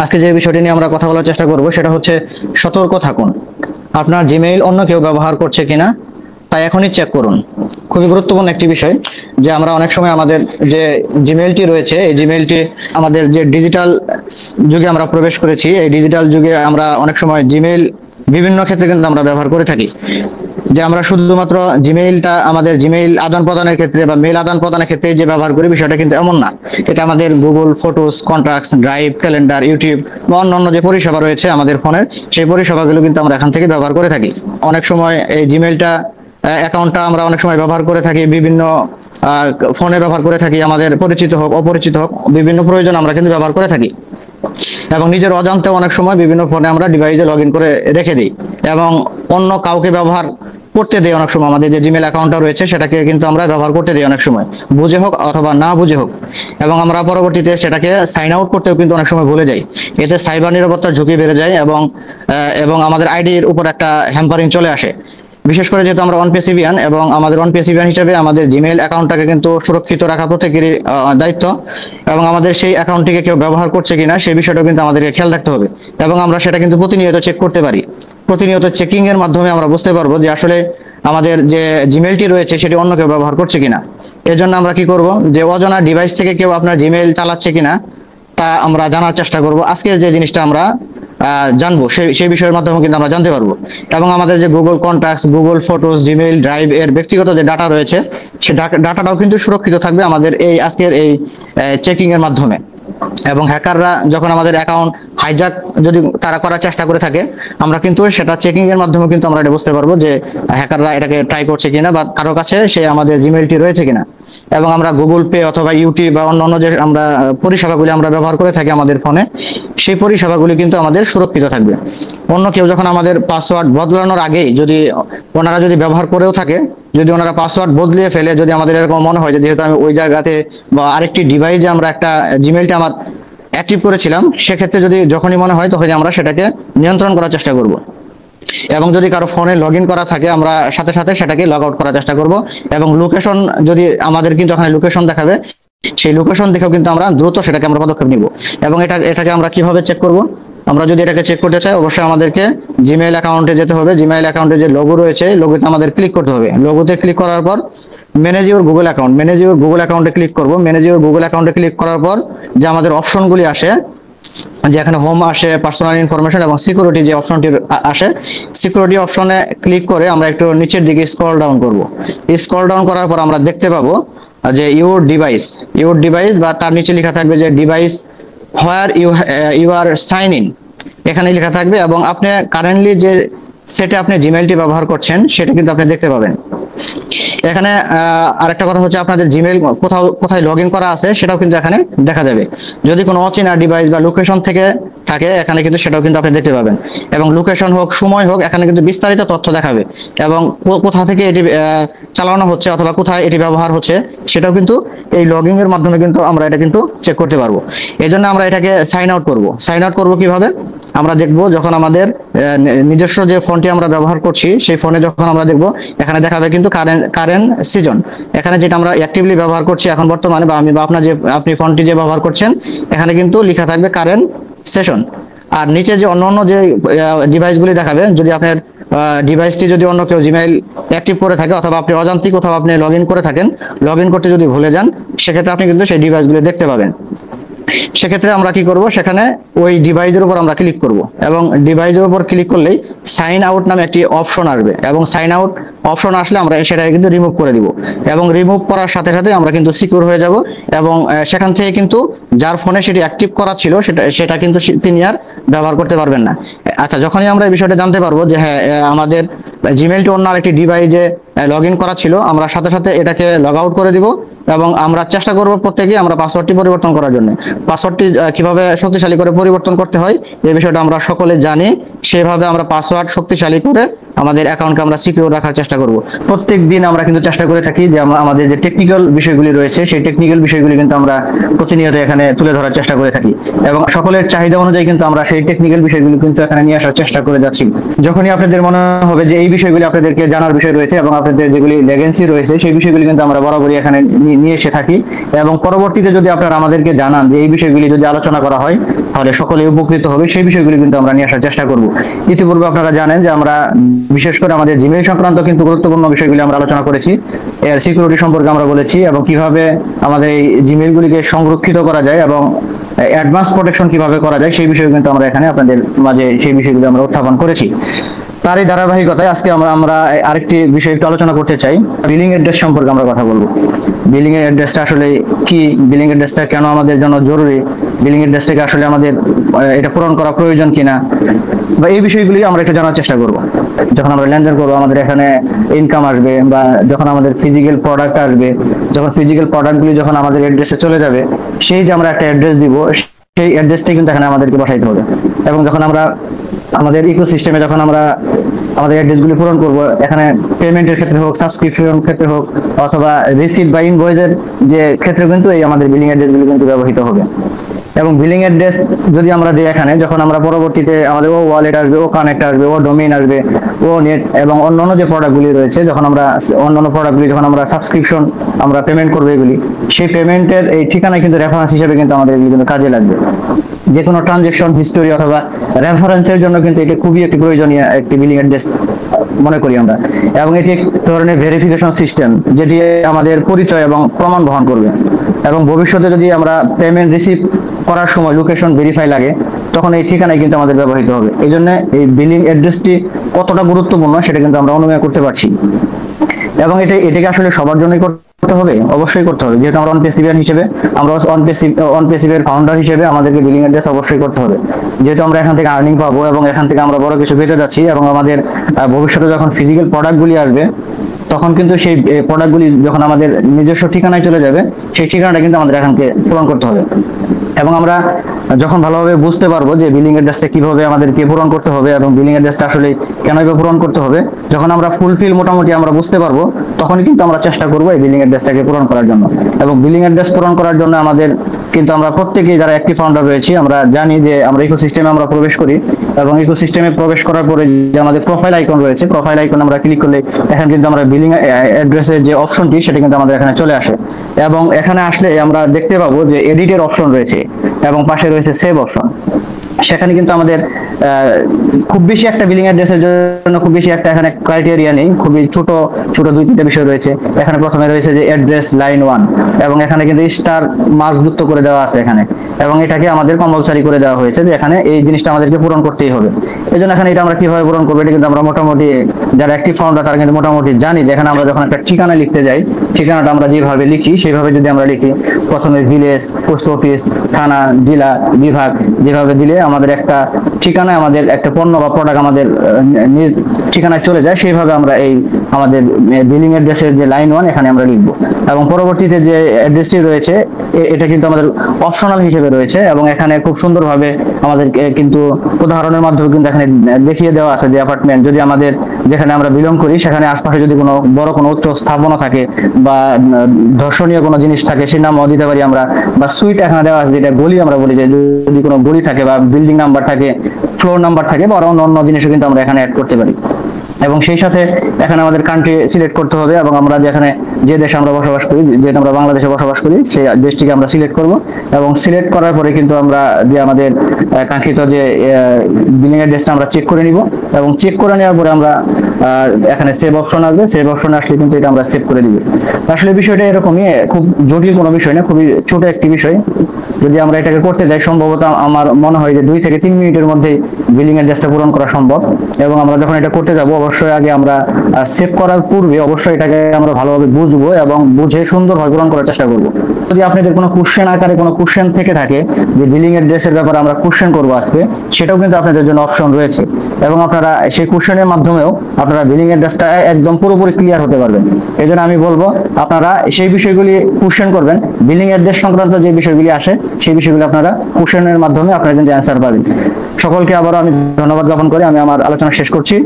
আজকে যে বিষয়টি নিয়ে আমরা কথা বলার চেষ্টা করব সেটা হচ্ছে সতর্ক থাকুন। আপনার জিমেইল অন্য কেউ ব্যবহার করছে কিনা তাই এখনই চেক করুন। খুবই গুরুত্বপূর্ণ একটি বিষয় যে আমরা অনেক সময় আমাদের যে জিমেইলটি রয়েছে এই জিমেইলটি আমাদের যে ডিজিটাল যুগে আমরা প্রবেশ করেছি, এই ডিজিটাল যুগে আমরা অনেক সময় জিমেইল বিভিন্ন ক্ষেত্রে কিন্তু আমরা ব্যবহার করে থাকি। যে আমরা শুধুমাত্র জিমেইলটা আমাদের জিমেইল আদান প্রদানের ক্ষেত্রে বা মেল আদান প্রদানের ক্ষেত্রে যে ব্যবহার করি বিষয়টা কিন্তু এমন না। এটা আমাদের Google photos, contacts, drive, calendar, YouTube বা অন্যান্য যে পরিষেবা রয়েছে আমাদের ফোনের, সেই পরিষেবাগুলো কিন্তু আমরা এখান থেকে ব্যবহার করে থাকি। অনেক সময় এই জিমেইলটা অ্যাকাউন্টটা আমরা অনেক সময় ব্যবহার করে থাকি বিভিন্ন ফোনে ব্যবহার করে থাকি, আমাদের পরিচিত হোক অপরিচিত হোক বিভিন্ন প্রয়োজন আমরা কিন্তু ব্যবহার করে থাকি। এবং নিজের অজান্তে অনেক সময় বিভিন্ন ফোনে আমরা ডিভাইসে লগ ইন করে রেখে দিই এবং অন্য কাউকে ব্যবহার করতে দেই। অনেক সময় আমাদের যে জিমেল অ্যাকাউন্টটা রয়েছে সেটাকে কিন্তু আমরা ব্যবহার করতে দিই অনেক সময়, বুঝে হোক অথবা না বুঝে হোক। এবং আমরা পরবর্তীতে সেটাকে সাইন আউট করতেও কিন্তু অনেক সময় ভুলে যাই। এতে সাইবার নিরাপত্তার ঝুঁকি বেড়ে যায় এবং আমাদের আইডির উপর একটা হ্যাম্পারিং চলে আসে। বিশেষ করে যেহেতু আমরা অনপেসিভিয়ান এবং আমাদের অনপেসিভিয়ান হিসেবে আমাদের জিমেইল অ্যাকাউন্টটাকে কিন্তু সুরক্ষিত রাখা প্রত্যেকেরই দায়িত্ব। এবং আমাদের সেই অ্যাকাউন্টটিকে কেউ ব্যবহার করছে কিনা সেই বিষয়টাও কিন্তু আমাদেরকে খেয়াল রাখতে হবে। এবং আমরা সেটা কিন্তু প্রতিনিয়ত চেক করতে পারি। প্রতিনিয়ত চেকিং এর মাধ্যমে আমরা বুঝতে পারবো যে আসলে আমাদের যে জিমেইলটি রয়েছে সেটি অন্য কেউ ব্যবহার করছে কিনা। এর জন্য আমরা কি করব, যে অজানা ডিভাইস থেকে কেউ আপনার জিমেইল চালাচ্ছে কিনা তা আমরা জানার চেষ্টা করব। আজকের যে জিনিসটা আমরা জানবো সেই বিষয়ের মাধ্যমে কিন্তু আমরা জানতে পারবো। এবং আমাদের যে Google contacts, Google photos, Gmail, drive এর ব্যক্তিগত যে ডাটা রয়েছে সেই ডাটাটাও কিন্তু সুরক্ষিত থাকবে আমাদের এই আজকের এই চেকিং এর মাধ্যমে। এবং হ্যাকাররা যখন আমাদের অ্যাকাউন্ট হাইজ্যাক যদি তারা করার চেষ্টা করে থাকে, আমরা কিন্তু সেটা চেকিং এর মাধ্যমে কিন্তু আমরা এটা বুঝতে পারবো যে হ্যাকাররা এটাকে ট্রাই করছে কিনা বা কারো কাছে সেই আমাদের জিমেইলটি রয়েছে কিনা। এবং আমরা গুগল পে অথবা ইউটিউব বা অন্যান্য যে আমরা পরিষেবাগুলি আমরা ব্যবহার করে থাকি আমাদের ফোনে, সেই পরিষেবাগুলি কিন্তু আমাদের সুরক্ষিত থাকবে। অন্য কেউ যখন আমাদের পাসওয়ার্ড বদলানোর আগেই যদি ওনারা যদি ব্যবহার করেও থাকে, যদি ওনারা পাসওয়ার্ড বদলিয়ে ফেলে, যদি আমাদের এরকম মনে হয় যে যেহেতু আমি ওই জায়গাতে বা আরেকটি ডিভাইসে আমরা একটা জিমেইলটা আমার অ্যাক্টিভ করেছিলাম, সেক্ষেত্রে যদি যখনই মনে হয় তখনই আমরা সেটাকে নিয়ন্ত্রণ করার চেষ্টা করব। এবং যদি কারো ফোনে লগ ইন করা থাকে আমরা সাথে সাথে সেটাকে লগ আউট করার চেষ্টা করব। এবং লোকেশন যদি আমাদের কিন্তু ওখানে লোকেশন দেখাবে, সেই লোকেশন দেখেও কিন্তু আমরা দ্রুত সেটাকে আমরা পদক্ষেপ নিব। এবং এটাকে আমরা কিভাবে চেক করব, আমরা যদি এটাকে চেক করতে চাই অবশ্যই আমাদেরকে জিমেইল অ্যাকাউন্টে যেতে হবে। জিমেইল অ্যাকাউন্টে যে লোগো রয়েছে লোগোতে আমাদের ক্লিক করতে হবে। লোগোতে ক্লিক করার পর manage your Google account, manage your Google অ্যাকাউন্টে ক্লিক করব। ম্যানেজ ইউর গুগল অ্যাকাউন্টে ক্লিক করার পর যে আমাদের অপশনগুলি আসে, যে এখানে হোম আসে, পার্সোনাল ইনফরমেশন এবং সিকিউরিটি যে অপশনটি আসে, সিকিউরিটি অপশনে ক্লিক করে আমরা একটু নিচের দিকে স্ক্রল ডাউন করব। স্ক্রল ডাউন করার পর আমরা দেখতে পাবো যে ইউর ডিভাইস বা তার নিচে লেখা থাকবে যে device where you are sign in, এখানে লেখা থাকবে। এবং আপনি কারেন্টলি যে সেটে আপনি জিমেইলটি ব্যবহার করছেন সেটা কিন্তু আপনি দেখতে পাবেন। এখানে আরেকটা কথা হচ্ছে আপনাদের জিমেইল কোথায় লগ ইন করা আছে সেটাও কিন্তু এখানে দেখা যাবে। যদি কোনো অচেনা ডিভাইস বা লোকেশন থেকে থাকে এখানে কিন্তু সেটাও কিন্তু আপনি দেখতে পাবেন। এবং লোকেশন হোক সময় হোক এখানে কিন্তু বিস্তারিত তথ্য দেখাবে। এবং কোথা থেকে এটি চালানো হচ্ছে অথবা কোথায় এটি ব্যবহার হচ্ছে সেটাও কিন্তু এই লগইন এর মাধ্যমে কিন্তু আমরা এটা কিন্তু চেক করতে পারবো। এই জন্য আমরা এটাকে সাইন আউট করব। সাইন আউট করবো কিভাবে, আমরা দেখব যখন আমাদের নিজস্ব যে ফোনটি আমরা ব্যবহার করছি সেই ফোনে যখন আমরা দেখব এখানে দেখাবে কিন্তু কারেন্ট সিজন, এখানে যেটা আমরা অ্যাক্টিভলি ব্যবহার করছি এখন বর্তমানে বা আপনি ফোনটি যে ব্যবহার করছেন এখানে কিন্তু লেখা থাকবে কারেন্ট সেশন। আর নিচে যে অন্য যে ডিভাইসগুলি দেখাবে, যদি আপনার ডিভাইসটি যদি অন্য কেউ জিমেইল অ্যাক্টিভ করে থাকে অথবা আপনি অজান্তিক কোথাও আপনি লগ ইন করে থাকেন, লগ ইন করতে যদি ভুলে যান সেক্ষেত্রে আপনি কিন্তু সেই ডিভাইসগুলো দেখতে পাবেন। সেক্ষেত্রে আমরা কি করব, সেখানে ওই ডিভাইসের উপর আমরা ক্লিক করব এবং ডিভাইসের উপর ক্লিক করলেই সাইন আউট নামে একটি অপশন আসবে। এবং সাইন আউট অপশন আসলে আমরা সেটাকে কিন্তু রিমুভ করে দিব। এবং রিমুভ করার সাথে সাথে আমরা কিন্তু সিকিউর হয়ে যাব। এবং সেখান থেকে কিন্তু যার ফোনে সেটি অ্যাক্টিভ করা ছিল সেটা কিন্তু তিনি আর ব্যবহার করতে পারবেন না। আচ্ছা, যখনই আমরা এই বিষয়টা জানতে পারবো যে হ্যাঁ আমাদের জিমেইলটি অন্য আরেকটি ডিভাইসে লগ ইন করা ছিল, আমরা সাথে সাথে এটাকে লগ আউট করে দিব। এবং আমরা চেষ্টা করব প্রত্যেকেই আমরা পাসওয়ার্ডটি পরিবর্তন করার জন্য। পাসওয়ার্ডটি কিভাবে শক্তিশালী করে পরিবর্তন করতে হয় এই বিষয়টা আমরা সকলে জানি, সেভাবে আমরা পাসওয়ার্ড শক্তিশালী করে আমাদের অ্যাকাউন্টকে আমরা সিকিউর রাখার চেষ্টা করব। প্রত্যেক দিন আমরা কিন্তু চেষ্টা করে থাকি যে আমাদের যে টেকনিক্যাল বিষয়গুলি রয়েছে সেই টেকনিক্যাল বিষয়গুলি কিন্তু আমরা প্রতিনিয়ত এখানে তুলে ধরার চেষ্টা করে থাকি, এবং সকলের চাহিদা অনুযায়ী কিন্তু আমরা সেই টেকনিক্যাল বিষয়গুলি কিন্তু এখানে নিয়ে আসার চেষ্টা করে যাচ্ছি। যখনই আপনাদের মনে হবে যে এই বিষয়গুলি আপনাদেরকে জানার বিষয় রয়েছে এবং আপনাদের যেগুলি লেগেন্সি রয়েছে সেই বিষয়গুলি কিন্তু আমরা বরাবরই এখানে নিয়ে এসে থাকি, এবং পরবর্তীতে যদি আপনারা আমাদেরকে জানান যে এই বিষয়গুলি যদি আলোচনা করা হয় তাহলে সকলে উপকৃত হবে, সেই বিষয়গুলি কিন্তু আমরা নিয়ে আসার চেষ্টা করব। ইতিপূর্বে আপনারা জানেন যে আমরা বিশেষ করে আমাদের জিমেইল সংক্রান্ত কিন্তু গুরুত্বপূর্ণ বিষয়গুলি আমরা আলোচনা করেছি, এর সিকিউরিটি সম্পর্কে আমরা বলেছি, এবং কিভাবে আমাদের এই জিমেইল গুলিকে সংরক্ষিত করা যায় এবং অ্যাডভান্স প্রোটেকশন কিভাবে করা যায় সেই বিষয়ে কিন্তু আমরা এখানে আপনাদের মাঝে সেই বিষয়গুলো আমরা উত্থাপন করেছি। তারই ধারাবাহিকতায় আজকে আমরা আরেকটি বিষয় একটু আলোচনা করতে চাই। বিলিং অ্যাড্রেস সম্পর্কে আমরা কথা বলবো। বিলিং এর অ্যাড্রেসটা আসলে কি, বিলিং অ্যাড্রেসটা কেন আমাদের জন্য জরুরি, বিলিং অ্যাড্রেসটাকে আসলে আমাদের এটা পূরণ করা প্রয়োজন কিনা, বা এই বিষয়গুলি আমরা একটু জানার চেষ্টা করব। যখন আমরা লেনদেন করবো আমাদের এখানে ইনকাম আসবে, বা যখন আমাদের ফিজিক্যাল প্রোডাক্ট আসবে, যখন ফিজিক্যাল প্রোডাক্টগুলি যখন আমাদের অ্যাড্রেসে চলে যাবে, সেই যে আমরা একটা অ্যাড্রেস দিব সেই অ্যাড্রেসটাই কিন্তু এখানে আমাদেরকে বসাইতে হবে। এবং যখন আমরা আমাদের ইকোসিস্টেমে যখন আমরা আমাদের অ্যাড্রেসগুলি পূরণ করব, এখানে পেমেন্টের ক্ষেত্রে হোক, সাবস্ক্রিপশন ক্ষেত্রে হোক, অথবা রিসিট বা ইনভয়েসের যে ক্ষেত্রে কিন্তু এই আমাদের বিলিং অ্যাড্রেসগুলি কিন্তু ব্যবহৃত হবে। এবং বিলিং অ্যাড্রেস যদি আমরা দিই এখানে, যখন আমরা পরবর্তীতে আমাদের ও ওয়ালেট আসবে, ও কানেক্ট আসবে, ও ডোমেইন আসবে, ও নেট এবং অন্যান্য যে প্রোডাক্টগুলি রয়েছে, যখন আমরা অন্যান্য প্রোডাক্টগুলি যখন আমরা সাবস্ক্রিপশন আমরা পেমেন্ট করবো এগুলি, সেই পেমেন্টের এই ঠিকানায় কিন্তু রেফারেন্স হিসেবে কিন্তু আমাদের এগুলি কিন্তু কাজে লাগবে। যে কোনো ট্রানজেকশন হিস্টোরি অথবা রেফারেন্সের জন্য কিন্তু এটা খুবই একটি প্রয়োজনীয় একটি বিলিং অ্যাড্রেস মনে করি আমরা। এবং এটি এক ধরনের ভেরিফিকেশন সিস্টেম যেটি আমাদের পরিচয় এবং প্রমাণ বহন করবে, এবং ভবিষ্যতে যদি আমরা পেমেন্ট রিসিভ করার সময় লোকেশন ভেরিফাই লাগে তখন এই ঠিকানায় কিন্তু আমাদের ব্যবহৃত হবে। এই জন্য এই বিলিং অ্যাড্রেসটি কতটা গুরুত্বপূর্ণ সেটা কিন্তু আমরা অনুমান করতে পারছি। এবং এটাকে আসলে সবার জন্যই করতে হবে, অবশ্যই করতে হবে, যেহেতু আমরা অনপেসিভিয়ার হিসেবে, আমরা অনপেসিভের ফাউন্ডার হিসেবে আমাদেরকে বিলিং অ্যাড্রেস অবশ্যই করতে হবে, যেহেতু আমরা এখান থেকে আর্নিং পাবো এবং এখান থেকে আমরা বড় কিছু পেতে যাচ্ছি, এবং আমাদের ভবিষ্যতে যখন ফিজিক্যাল প্রোডাক্টগুলি আসবে তখন কিন্তু সেই প্রোডাক্টগুলি যখন আমাদের নিজস্ব ঠিকানায় চলে যাবে সেই ঠিকানাটা কিন্তু আমাদের এখানকে পূরণ করতে হবে। এবং আমরা যখন ভালোভাবে বুঝতে পারবো যে বিলিং অ্যাড্রেসটা কিভাবে আমাদেরকে পূরণ করতে হবে এবং বিলিং অ্যাড্রেসটা আসলে কেন পূরণ করতে হবে, যখন আমরা ফুলফিল মোটামুটি আমরা বুঝতে পারবো তখন কিন্তু আমরা চেষ্টা করবো এই বিলিং অ্যাড্রেসটাকে পূরণ করার জন্য। এবং বিলিং অ্যাড্রেস পূরণ করার জন্য আমাদের কিন্তু আমরা প্রত্যেকেই যারা অ্যাক্টিভ ফাউন্ডার রয়েছি আমরা জানি যে আমরা ইকোসিস্টেমে আমরা প্রবেশ করি, এবং ইকোসিস্টেমে প্রবেশ করার পরে যে আমাদের প্রোফাইল আইকন রয়েছে, প্রোফাইল আইকন আমরা ক্লিক করলে এখানে কিন্তু আমরা বিলিং অ্যাড্রেসের যে অপশনটি সেটা কিন্তু আমাদের এখানে চলে আসে। এবং এখানে আসলে আমরা দেখতে পাবো যে এডিটের অপশন রয়েছে এবং পাশে রয়েছে সেভ অপশন। সেখানে কিন্তু আমাদের খুব বেশি একটা বিলিং অ্যাড্রেসের জন্য খুব বেশি একটা এখানে ক্রাইটেরিয়া নেই, খুবই ছোট ছোট 2-3টা বিষয় রয়েছে। এখানে প্রথমে রয়েছে যে অ্যাড্রেস লাইন 1, এবং এখানে কিন্তু স্টার মার্ক যুক্ত করে দেওয়া আছে এখানে, এবং এটাকে আমাদের কম্পালসারি করে দেওয়া হয়েছে যে এখানে এই জিনিসটা আমাদেরকে পূরণ করতেই হবে। এই জন্য এখানে এটা আমরা কিভাবে পূরণ করবো এটা কিন্তু আমরা মোটামুটি যারা অ্যাক্টিভ ফাউন্ডার তারা কিন্তু মোটামুটি জানি যে এখানে আমরা যখন একটা ঠিকানা লিখতে যাই, ঠিকানাটা আমরা যেভাবে লিখি সেইভাবে যদি আমরা লিখি, প্রথমে ভিলেজ, পোস্ট অফিস, থানা, জেলা, বিভাগ যেভাবে দিলে আমাদের একটা ঠিকানায় আমাদের একটা পণ্য বা প্রোডাক্ট আমাদের নিজ ঠিকানায় চলে যায়, সেইভাবে আমরা এই আমাদের বিলিং অ্যাড্রেসের যে লাইন 1 এখানে আমরা লিখবো। এবং পরবর্তীতে যে অ্যাড্রেসটি রয়েছে এটা কিন্তু আমাদের অপশনাল হিসেবে রয়েছে, এবং এখানে খুব সুন্দরভাবে আমাদের কিন্তু উদাহরণের মাধ্যমে কিন্তু এখানে দেখিয়ে দেওয়া আছে যে অ্যাপার্টমেন্ট যদি আমাদের যেখানে আমরা বিলং করি সেখানে আশপাশে যদি কোনো বড় কোনো উচ্চ স্থাপনা থাকে বা দর্শনীয় কোনো জিনিস থাকে সেই নামও দিতে পারি আমরা, বা সুইট এখানে দেওয়া আছে যেটা গলি আমরা বলি, যে যদি কোনো গলি থাকে বা বিল্ডিং নাম্বার থাকে, ফ্লোর নাম্বার থাকে, বা অন্য জিনিসও কিন্তু আমরা এখানে অ্যাড করতে পারি। এবং সেই সাথে এখানে আমাদের কান্ট্রি সিলেক্ট করতে হবে, এবং আমরা যেখানে যে দেশে আমরা বসবাস করি, যেহেতু আমরা বাংলাদেশে বসবাস করি সেই দেশটিকে আমরা সিলেক্ট করব, এবং সিলেক্ট করার পরে কিন্তু আমরা যে আমাদের কাঙ্ক্ষিত যে বিলিং অ্যাড্রেসটা আমরা চেক করে নিব, এবং চেক করে নেওয়ার পরে আমরা এখানে সেভ অপশন আসবে, সেভ অপশন আসলে কিন্তু এটা আমরা সেভ করে দিব। আসলে বিষয়টা এরকমই, খুব জটিল কোনো বিষয় না, খুবই ছোট একটি বিষয়। যদি আমরা এটাকে করতে যাই সম্ভবত আমার মনে হয় যে 2 থেকে 3 মিনিটের মধ্যে বিলিং অ্যাড্রেসটা পূরণ করা সম্ভব। এবং আমরা যখন এটা করতে যাব অবশ্যই আগে আমরা সেভ করার পূর্বে অবশ্যই এটাকে আমরা ভালোভাবে বুঝবো এবং বুঝে সুন্দরভাবে পূরণ করার চেষ্টা করব। যদি আপনাদের কোনো কোশ্চেন আকারে কোনো কোশ্চেন থেকে থাকে যে বিলিং অ্যাড্রেসের ব্যাপারে আমরা কোশ্চেন করবো আজকে, সেটাও কিন্তু আপনাদের জন্য অপশন রয়েছে, এবং আপনারা সেই কোশ্চেনের মাধ্যমেও আপনারা বিলিং অ্যাড্রেসটা একদম পুরোপুরি ক্লিয়ার হতে পারবেন। এই জন্য আমি বলবো আপনারা সেই বিষয়গুলি কোশ্চেন করবেন, বিলিং অ্যাড্রেস সংক্রান্ত যে বিষয়গুলি আসে সেই বিষয়গুলি আপনারা কোশ্চেনের মাধ্যমে আপনারা কিন্তু অ্যান্সার পাবেন। সকলকে আবারও আমি ধন্যবাদ জ্ঞাপন করে আমি আমার আলোচনা শেষ করছি।